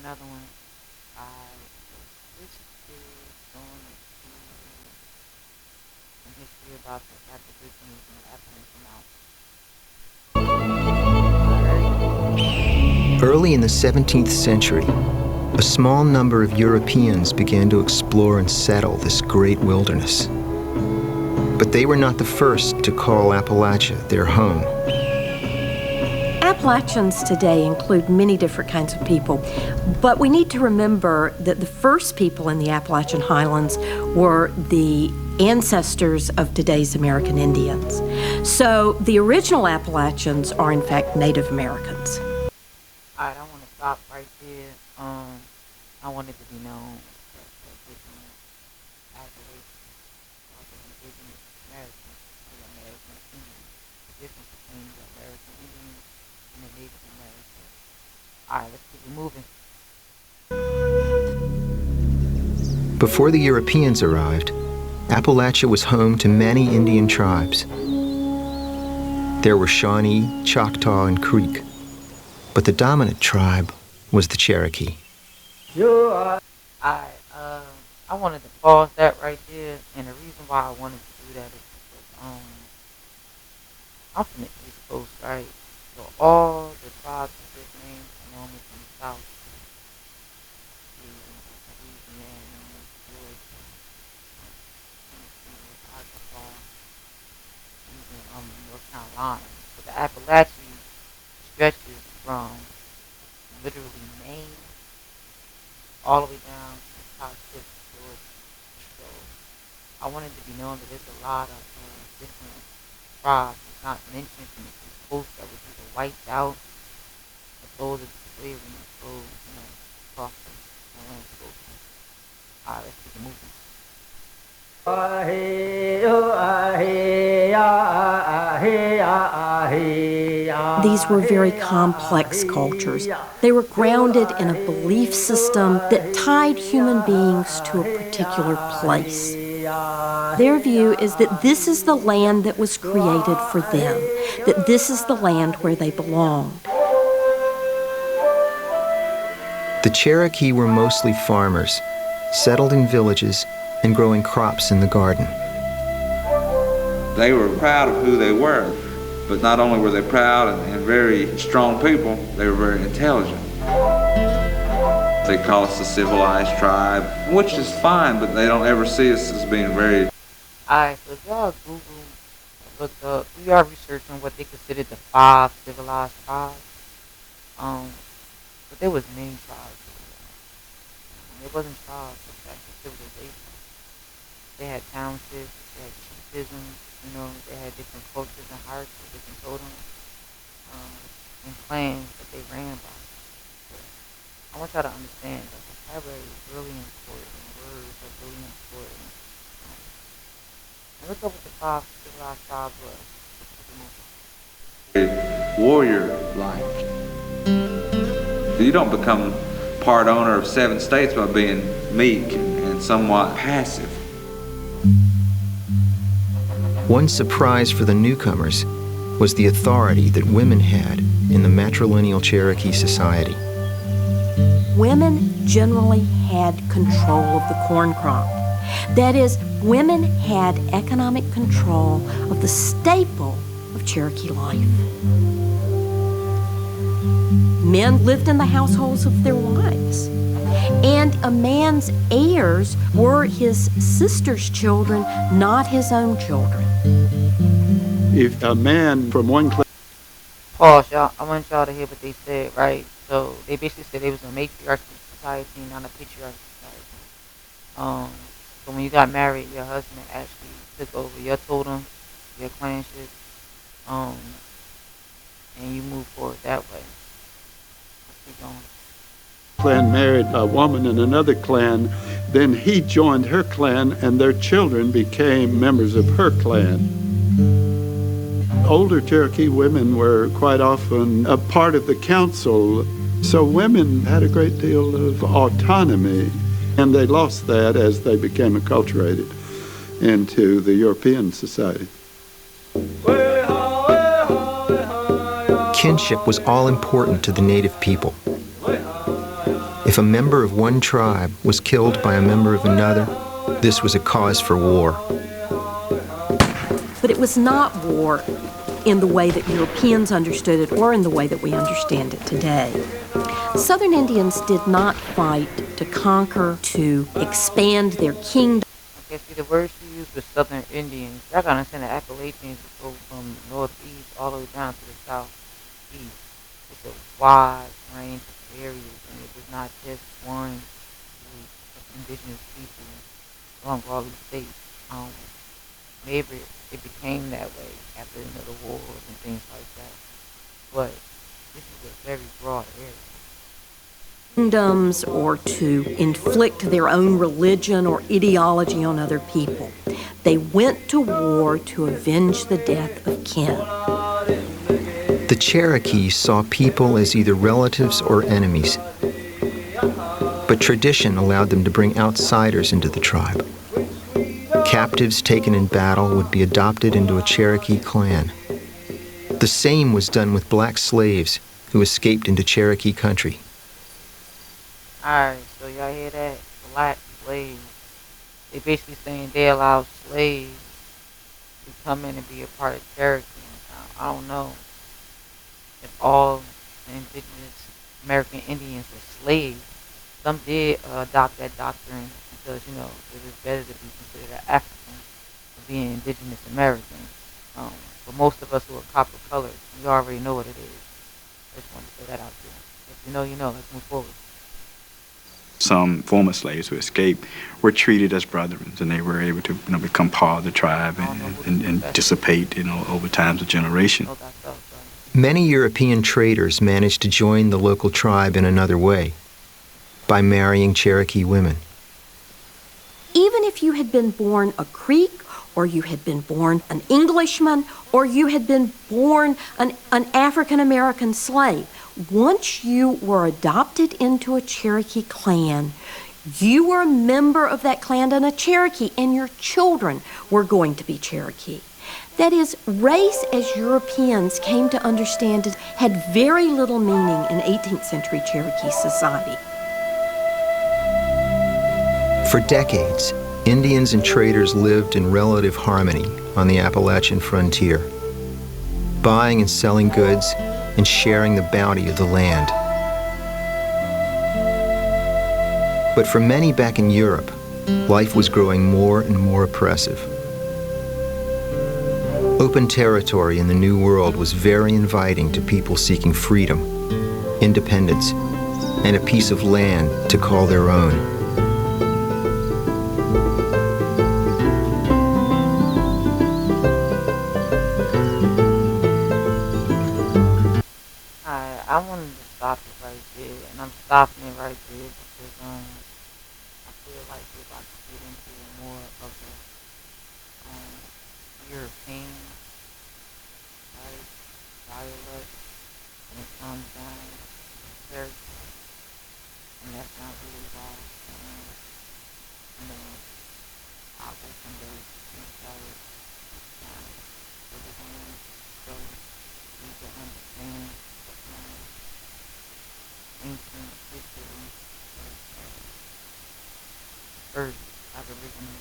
another one. This is going to some history about the Aborigines and the Appalachian Mountains. Early in the 17th century, a small number of Europeans began to explore and settle this great wilderness. But they were not the first to call Appalachia their home. Appalachians today include many different kinds of people, but we need to remember that the first people in the Appalachian Highlands were the ancestors of today's American Indians. So the original Appalachians are in fact Native Americans. All right, I want to stop right there. I want it to be known that different Appalachians are the indigenous Americans and the American Indians. The difference between the American Indians and the Native Americans. All right, let's keep it moving. Before the Europeans arrived, Appalachia was home to many Indian tribes. There were Shawnee, Choctaw, and Creek, but the dominant tribe was the Cherokee. I wanted to pause that right there, and the reason why I wanted to do that is because I'm from the East Coast, right? So all the tribes of this name are normally from the South. Louisiana, Georgia, Tennessee, Arkansas, even North Carolina. But the Appalachian stretches from literally Maine all the way down to the top tip of Georgia. So I wanted to be known that there's a lot of different tribes that's not mentioned from the East Coast that was either wiped out or sold into slavery and sold, across the landscape. Alright, let's keep it moving. These were very complex cultures. They were grounded in a belief system that tied human beings to a particular place. Their view is that this is the land that was created for them, that this is the land where they belonged. The Cherokee were mostly farmers, settled in villages and growing crops in the garden. They were proud of who they were, but not only were they proud and very strong people, they were very intelligent. They call us a civilized tribe, which is fine, but they don't ever see us as being very... Alright, so if y'all Google, look up, we are researching what they considered the 5 civilized tribes. But there was many tribes. It wasn't tribes, it was actually civilization. They had townships, they had chiefisms, they had different cultures and hierarchies, different totems, and clans that they ran by. So I want y'all to understand that vocabulary is really important, words are really important. And look up what the 5 civilized tribes was. Warrior life. You don't become part owner of 7 states by being meek and somewhat passive. One surprise for the newcomers was the authority that women had in the matrilineal Cherokee society. Women generally had control of the corn crop. That is, women had economic control of the staple of Cherokee life. Men lived in the households of their wives, and a man's heirs were his sister's children, not his own children. If a man from one clan... Pause, y'all. I want y'all to hear what they said, right? So they basically said they was a matriarchal society, not a patriarchal society. So when you got married, your husband actually took over your totem, your clanship, and you move forward that way. Let's keep going. Clan married a woman in another clan, then he joined her clan and their children became members of her clan. Older Cherokee women were quite often a part of the council, so women had a great deal of autonomy, and they lost that as they became acculturated into the European society. Kinship was all important to the native people. If a member of one tribe was killed by a member of another, this was a cause for war. But it was not war in the way that Europeans understood it or in the way that we understand it today. Southern Indians did not fight to conquer, to expand their kingdom. Okay, see, the words you use with Southern Indians, I gotta understand the Appalachians go from northeast all the way down to the southeast. It's a wide range of areas, and it was not just one group of indigenous people along all these states. Maybe it became that way after the wars and things like that. But this is a very broad area. Kingdoms or to inflict their own religion or ideology on other people. They went to war to avenge the death of kin. The Cherokee saw people as either relatives or enemies, but tradition allowed them to bring outsiders into the tribe. Captives taken in battle would be adopted into a Cherokee clan. The same was done with black slaves who escaped into Cherokee country. Alright, so y'all hear that? Black slaves. They basically saying they allow slaves to come in and be a part of Cherokee. Now, I don't know if all the indigenous American Indians were slaves. Some did adopt that doctrine because, it was better to be considered an African than being indigenous American. But most of us who are copper colored, we already know what it is. I just wanted to throw that out there. If you know, you know. Let's move forward. Some former slaves who escaped were treated as brethren, and they were able to become part of the tribe and dissipate over times of generation. Many European traders managed to join the local tribe in another way, by marrying Cherokee women. Even if you had been born a Creek, or you had been born an Englishman, or you had been born an African-American slave, once you were adopted into a Cherokee clan, you were a member of that clan and a Cherokee, and your children were going to be Cherokee. That is, race as Europeans came to understand it had very little meaning in 18th century Cherokee society. For decades, Indians and traders lived in relative harmony on the Appalachian frontier, buying and selling goods and sharing the bounty of the land. But for many back in Europe, life was growing more and more oppressive. Open territory in the New World was very inviting to people seeking freedom, independence, and a piece of land to call their own. I wanted to stop it right there, and I'm stopping it right there because I feel like we're about to get into more of the European dialect when it comes down to character, and that's not really why. I'll go from there and tell it. So we're going to need to understand ancient history of Earth, aboriginal